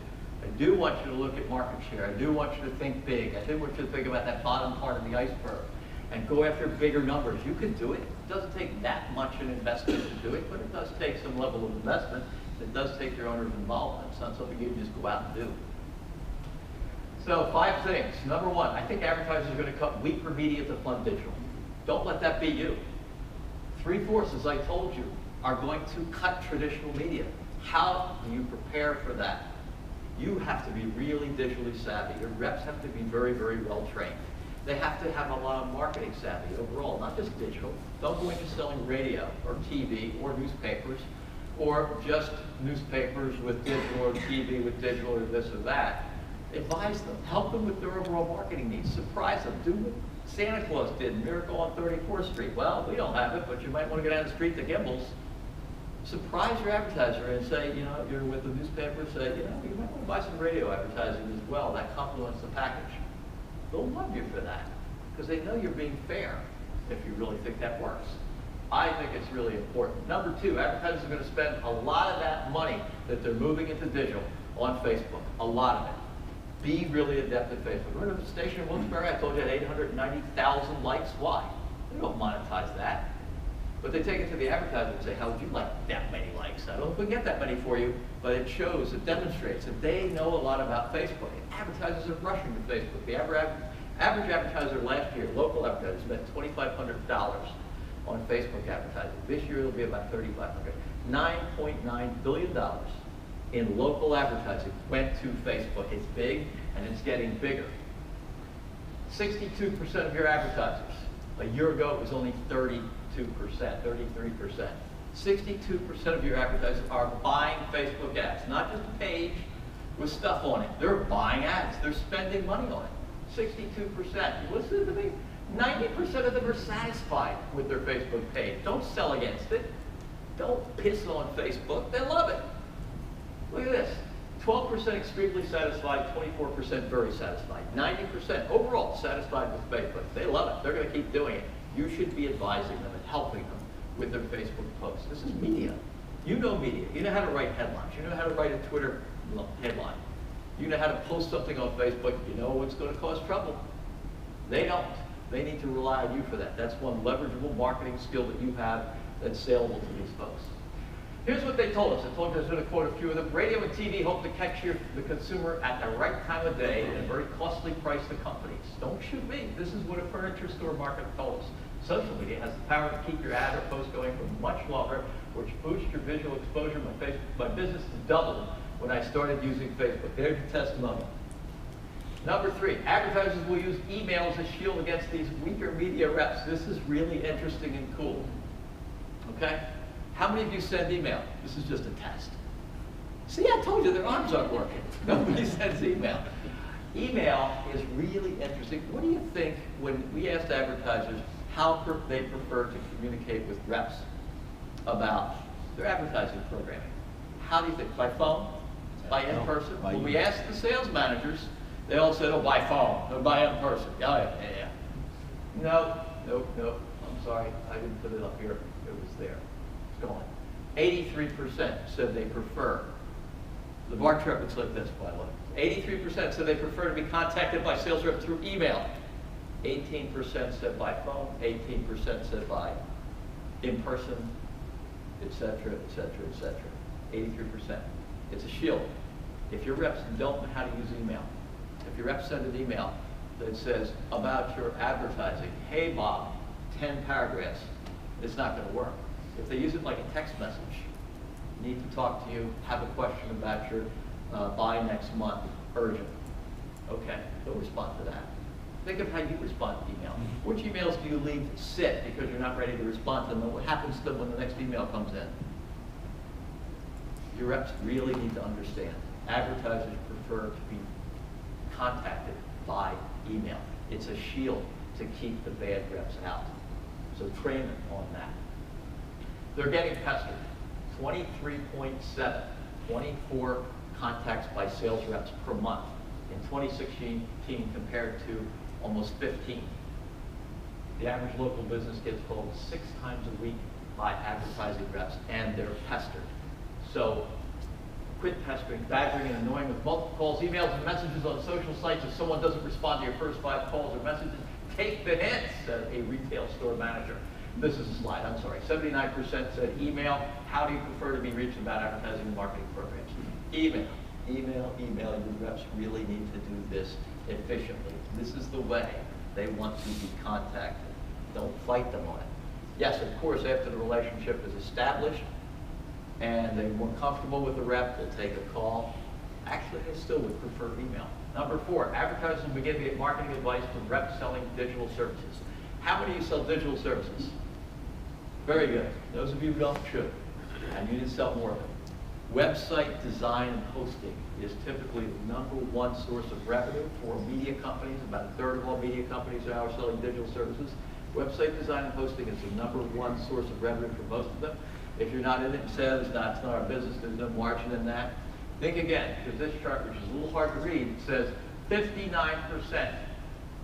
I do want you to look at market share. I do want you to think big. I do want you to think about that bottom part of the iceberg and go after bigger numbers. You can do it. It doesn't take that much an investment to do it, but it does take some level of investment. It does take your owner's involvement. It's not something you can just go out and do. So 5 things. Number 1, I think advertisers are going to cut weaker media to fund digital. Don't let that be you. 3 forces, I told you, are going to cut traditional media. How do you prepare for that? You have to be really digitally savvy. Your reps have to be very, very well trained. They have to have a lot of marketing savvy overall, not just digital. Don't go into selling radio or TV or newspapers or just newspapers with digital or TV with digital or this or that. Advise them. Help them with their overall marketing needs. Surprise them. Do what Santa Claus did, Miracle on 34th Street. Well, we don't have it, but you might want to go down the street to Gimbel's. Surprise your advertiser and say, you know, if you're with the newspaper, say, you know, you might want to buy some radio advertising as well. That complements the package. They'll love you for that because they know you're being fair if you really think that works. I think it's really important. Number 2, advertisers are going to spend a lot of that money that they're moving into digital on Facebook, a lot of it. Be really adept at Facebook. Remember the station in Wilkes-Barre? I told you had 890,000 likes. Why? They don't monetize that. But they take it to the advertiser and say, how would you like that many likes? I don't know if we can get that many for you, but it shows, it demonstrates that they know a lot about Facebook. Advertisers are rushing to Facebook. The average advertiser last year, local advertisers, spent $2,500 on Facebook advertising. This year it'll be about $3,500. $9.9 billion in local advertising went to Facebook. It's big and it's getting bigger. 62% of your advertisers. A year ago it was only 32%, 33%. 62% of your advertisers are buying Facebook ads, not just a page with stuff on it. They're buying ads. They're spending money on it. 62%. Listen to me. 90% of them are satisfied with their Facebook page. Don't sell against it. Don't piss on Facebook. They love it. Look at this. 12% extremely satisfied, 24% very satisfied. 90% overall satisfied with Facebook. They love it. They're going to keep doing it. You should be advising them and helping them with their Facebook posts. This is media. You know media. You know how to write headlines. You know how to write a Twitter headline. You know how to post something on Facebook. You know what's going to cause trouble. They don't. They need to rely on you for that. That's one leverageable marketing skill that you have that's saleable to these folks. Here's what they told us. I told you I was going to quote a few of them. Radio and TV hope to catch the consumer at the right time of day at a very costly price to companies. Don't shoot me. This is what a furniture store market told us. Social media has the power to keep your ad or post going for much longer, which boosts your visual exposure. My business doubled when I started using Facebook. There's your testimonial. Number 3, advertisers will use email as a shield against these weaker media reps. This is really interesting and cool. Okay? How many of you send email? This is just a test. See, I told you their arms aren't working. Nobody sends email. Email is really interesting. What do you think when we asked advertisers how they prefer to communicate with reps about their advertising programming? How do you think? By phone? By in person? When we asked the sales managers, they all said, oh, by phone, or by in person. Oh, yeah. No. I'm sorry, I didn't put it up here. It was there. 83% said they prefer. The bar chart looks like this, by the way. 83% said they prefer to be contacted by sales rep through email. 18% said by phone. 18% said by in person, etc., etc., etc. 83%. It's a shield. If your reps don't know how to use email, if your reps send an email that says about your advertising, hey Bob, 10 paragraphs, it's not going to work. If they use it like a text message, need to talk to you, have a question about your buy next month, urgent. Okay, they'll respond to that. Think of how you respond to email. Which emails do you leave sit because you're not ready to respond to them? And what happens to them when the next email comes in? Your reps really need to understand. Advertisers prefer to be contacted by email. It's a shield to keep the bad reps out. So train them on that. They're getting pestered. 23.7, 24 contacts by sales reps per month in 2016 compared to almost 15. The average local business gets called 6 times a week by advertising reps, and they're pestered. So quit pestering, badgering, and annoying with multiple calls, emails, and messages on social sites. If someone doesn't respond to your first 5 calls or messages, take the hint, said a retail store manager. This is a slide, I'm sorry. 79% said email. How do you prefer to be reached about advertising and marketing programs? Email, email, email. Your reps really need to do this efficiently. This is the way they want to be contacted. Don't fight them on it. Yes, of course, after the relationship is established and they're more comfortable with the rep, they'll take a call. Actually, they still would prefer email. Number 4, advertisers will begin to get marketing advice from reps selling digital services. How many of you sell digital services? Very good. Those of you who don't should. And you need to sell more of it. Website design and hosting is typically the #1 source of revenue for media companies. About a third of all media companies now are selling digital services. Website design and hosting is the #1 source of revenue for most of them. If you're not in it and say it's not our business, there's no margin in that. Think again, because this chart, which is a little hard to read, it says 59%.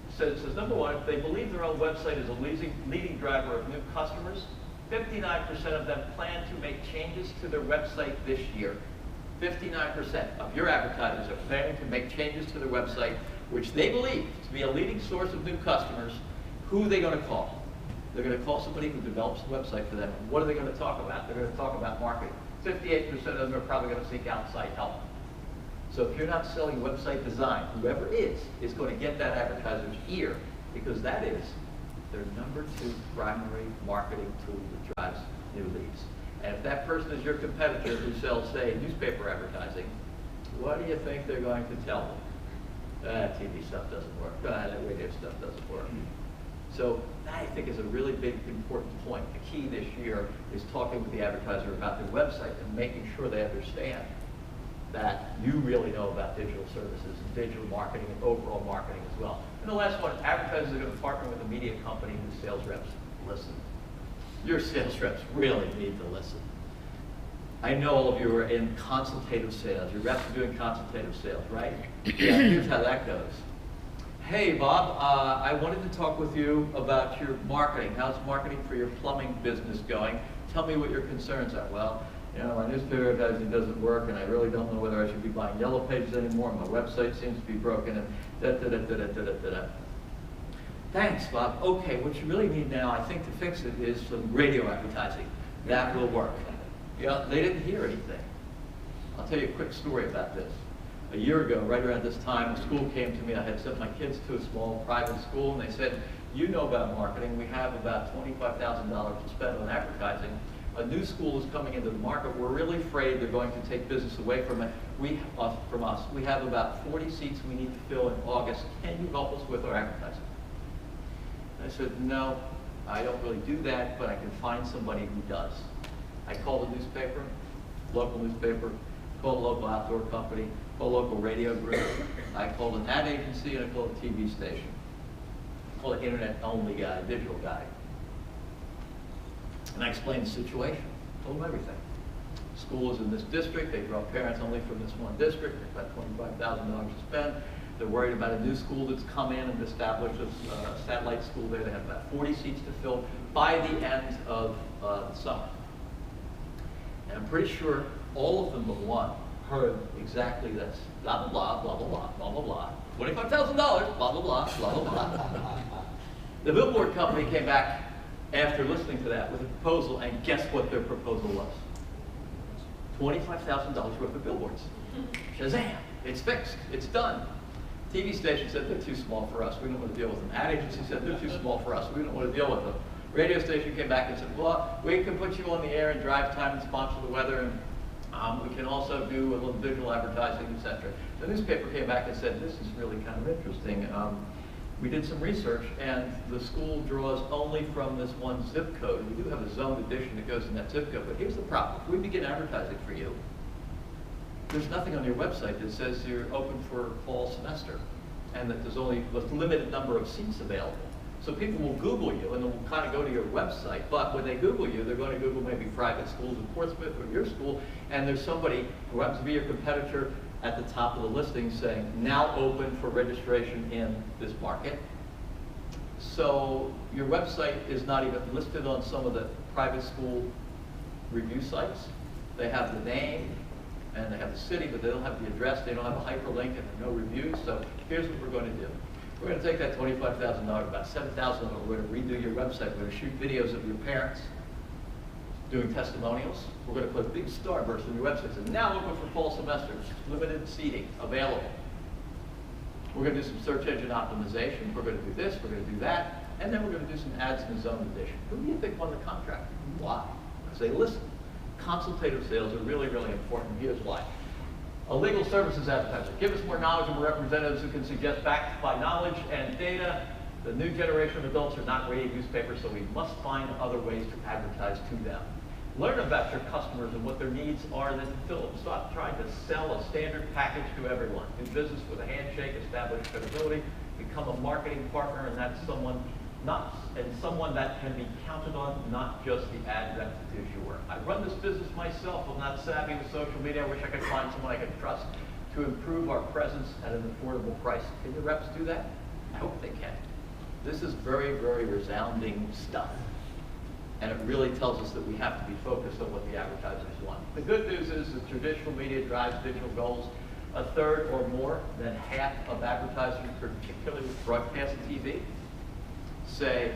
It says #1, if they believe their own website is a leading driver of new customers, 59% of them plan to make changes to their website this year. 59% of your advertisers are planning to make changes to their website, which they believe to be a leading source of new customers. Who are they going to call? They're going to call somebody who develops the website for them. What are they going to talk about? They're going to talk about marketing. 58% of them are probably going to seek outside help. So if you're not selling website design, whoever is going to get that advertiser's ear, because that is their #2 primary marketing tool that drives new leads. And if that person is your competitor who sells, say, newspaper advertising, what do you think they're going to tell them? That TV stuff doesn't work. That radio stuff doesn't work. So that, I think, is a really big, important point. The key this year is talking with the advertiser about their website and making sure they understand that you really know about digital services and digital marketing and overall marketing as well. And the last one, advertisers are going to partner with a media company whose sales reps listen. Your sales reps really need to listen. I know all of you are in consultative sales. Your reps are doing consultative sales, right? Yeah, here's how that goes. Hey, Bob, I wanted to talk with you about your marketing. How's marketing for your plumbing business going? Tell me what your concerns are. Well, you know, my newspaper advertising doesn't work, and I really don't know whether I should be buying yellow pages anymore. My website seems to be broken, and da-da-da-da-da-da-da-da. Thanks, Bob. Okay, what you really need now, I think, to fix it is some radio advertising. That will work. Yeah, they didn't hear anything. I'll tell you a quick story about this. A year ago, right around this time, a school came to me. I had sent my kids to a small private school, and they said, you know about marketing. We have about $25,000 to spend on advertising. A new school is coming into the market. We're really afraid they're going to take business away from us. We have about 40 seats we need to fill in August. Can you help us with our advertising? And I said, no, I don't really do that, but I can find somebody who does. I called a newspaper, local newspaper, called a local outdoor company, called a local radio group. I called an ad agency, and I called a TV station. I called an internet-only guy, digital guy. And I explained the situation, told them everything. School is in this district. They draw parents only from this one district. They've got $25,000 to spend. They're worried about a new school that's come in and established a satellite school there. They have about 40 seats to fill by the end of the summer. And I'm pretty sure all of them but one heard exactly this. Blah, blah, blah, blah, blah, blah, blah, blah, blah. $25,000, blah, blah, blah, blah, blah, blah. The billboard company came back after listening to that with a proposal, and guess what their proposal was? $25,000 worth of billboards. Shazam, it's fixed, it's done. TV station said they're too small for us, we don't want to deal with them. Ad agency said they're too small for us, we don't want to deal with them. Radio station came back and said, well, we can put you on the air in drive time and sponsor the weather, and we can also do a little digital advertising, etc. The newspaper came back and said, this is really kind of interesting. We did some research, and the school draws only from this one zip code. We do have a zoned edition that goes in that zip code, but here's the problem. If we begin advertising for you, there's nothing on your website that says you're open for fall semester, and that there's only a limited number of seats available. So people will Google you, and they'll kind of go to your website, but when they Google you, they're going to Google maybe private schools in Portsmouth or your school, and there's somebody who happens to be your competitor at the top of the listing saying, now open for registration in this market. So your website is not even listed on some of the private school review sites. They have the name and they have the city, but they don't have the address, they don't have a hyperlink, and no reviews. So here's what we're going to do. We're going to take that $25,000, about $7,000 of it, we're going to redo your website. We're going to shoot videos of your parents doing testimonials. We're going to put a big starburst on your website. So now open for fall semester, limited seating available. We're going to do some search engine optimization. We're going to do this, we're going to do that, and then we're going to do some ads in the zone edition. Who do you think won the contract? Why? Because they listen. Consultative sales are really, really important. Here's why. A legal services advertiser. Give us more knowledgeable representatives who can suggest backed by knowledge and data. The new generation of adults are not reading newspapers, so we must find other ways to advertise to them. Learn about your customers and what their needs are, and then fulfill them. Stop trying to sell a standard package to everyone. Do business with a handshake, establish credibility, become a marketing partner, and that's someone that can be counted on, not just the ad rep to do your work. I run this business myself. I'm not savvy with social media. I wish I could find someone I could trust to improve our presence at an affordable price. Can the reps do that? I hope they can. This is very, very resounding stuff. And it really tells us that we have to be focused on what the advertisers want. The good news is that traditional media drives digital goals. A third or more than half of advertisers, particularly with broadcast TV, say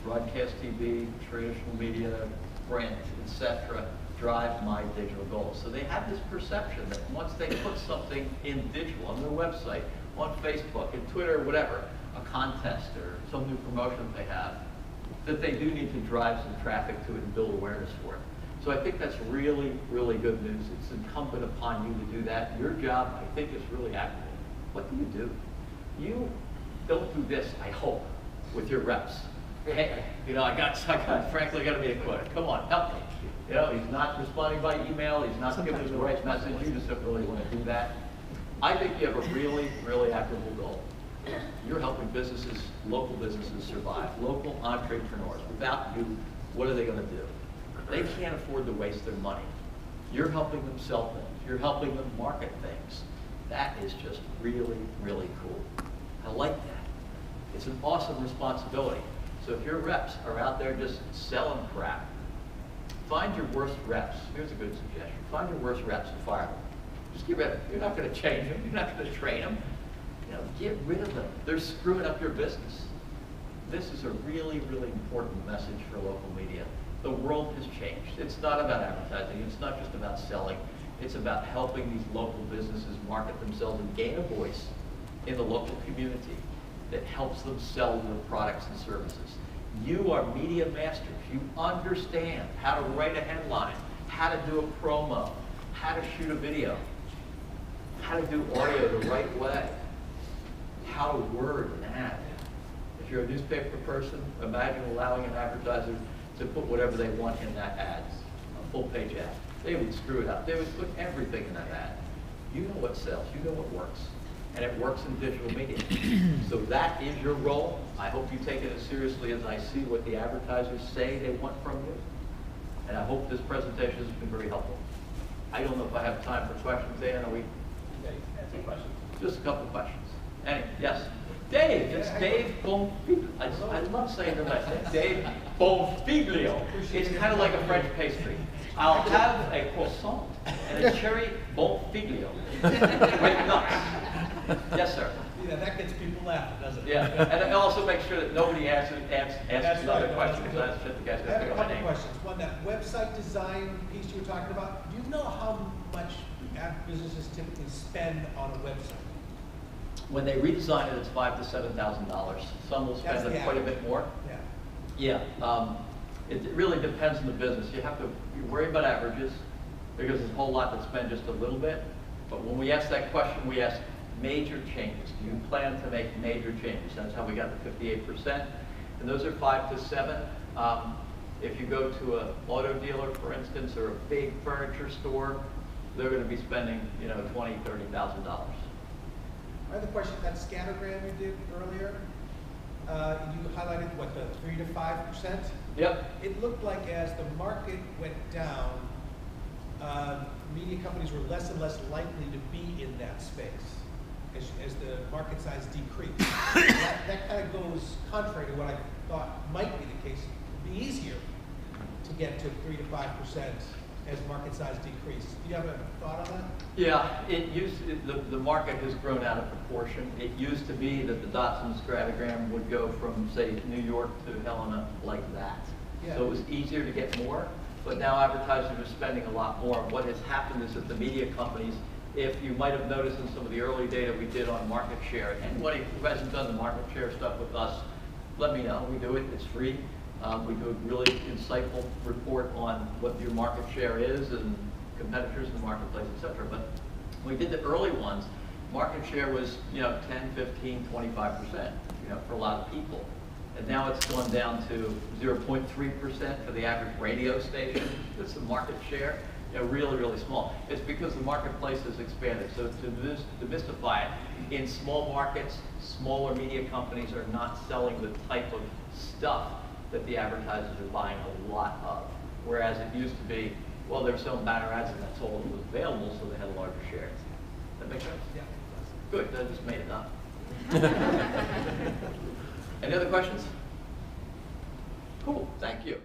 broadcast TV, traditional media, print, etc., drive my digital goals. So they have this perception that once they put something in digital on their website, on Facebook, and Twitter, or whatever, a contest or some new promotion that they have, that they do need to drive some traffic to it and build awareness for it. So I think that's really, really good news. It's incumbent upon you to do that. Your job, I think, is really admirable. What do? You don't do this, I hope, with your reps. Hey, you know, frankly, I got to be a quitter. Come on, help me. You know, he's not responding by email. He's not giving us the right message. You just don't really want to do that. I think you have a really, really admirable goal. You're helping businesses, local businesses survive, local entrepreneurs. Without you, what are they going to do? They can't afford to waste their money. You're helping them sell things. You're helping them market things. That is just really, really cool. I like that. It's an awesome responsibility. So if your reps are out there just selling crap, find your worst reps. Here's a good suggestion. Find your worst reps and fire them. Just get rid of them. You're not going to change them. You're not going to train them. You know, get rid of them. They're screwing up your business. This is a really, really important message for local media. The world has changed. It's not about advertising. It's not just about selling. It's about helping these local businesses market themselves and gain a voice in the local community that helps them sell their products and services. You are media masters. You understand how to write a headline, how to do a promo, how to shoot a video, how to do audio the right way, how to word an ad. If you're a newspaper person, imagine allowing an advertiser to put whatever they want in that ad, a full-page ad. They would screw it up. They would put everything in that ad. You know what sells. You know what works. And it works in digital media. So that is your role. I hope you take it as seriously as I see what the advertisers say they want from you. And I hope this presentation has been very helpful. I don't know if I have time for questions. Dan, are we? Yeah, answer questions. Just a couple questions. Any? Yes? Dave. It's Dave Bonfiglio. I love saying the last name. Dave Bonfiglio. It's kind of like a French pastry. I'll have a croissant and a cherry Bonfiglio with nuts. Yes, sir. Yeah, that gets people laughing, doesn't it? Yeah, and also make sure that nobody asks another question, because that's just the guy's I going to have pick a up my couple name. questions. One, that website design piece you were talking about, do you know how much businesses typically spend on a website? When they redesign it, it's $5,000 to $7,000. Some will spend That's the quite a average. bit more. Yeah. Yeah, it really depends on the business. You have to worry about averages because there's a whole lot that spend just a little bit. But when we ask that question, we ask major changes. Do you plan to make major changes? That's how we got the 58%. And those are 5 to 7. If you go to an auto dealer, for instance, or a big furniture store, they're going to be spending, you know, $20,000, $30,000. I have a question, that scattergram you did earlier, you highlighted what, the 3 to 5%? Yep. It looked like as the market went down, media companies were less and less likely to be in that space as the market size decreased. that kind of goes contrary to what I thought might be the case. It'd be easier to get to 3 to 5% as market size decreases. Do you have a thought on that? Yeah, the market has grown out of proportion. It used to be that the dots in the scattergram would go from, say, New York to Helena like that. Yeah. So it was easier to get more, but now advertisers are spending a lot more. What has happened is that the media companies, if you might have noticed in some of the early data we did on market share, anybody who hasn't done the market share stuff with us, let me know. We do it, it's free. We do a really insightful report on what your market share is and competitors in the marketplace, et cetera. But when we did the early ones, market share was, you know, 10, 15, 25%, you know, for a lot of people. And now it's gone down to 0.3% for the average radio station. That's the market share. You know, really, really small. It's because the marketplace has expanded. So to demystify it, in small markets, smaller media companies are not selling the type of stuff that the advertisers are buying a lot of. Whereas it used to be, well, they were selling banner ads and that's all that was available, so they had a larger share. That make sense? Yeah. Good, I just made it up. Any other questions? Cool, thank you.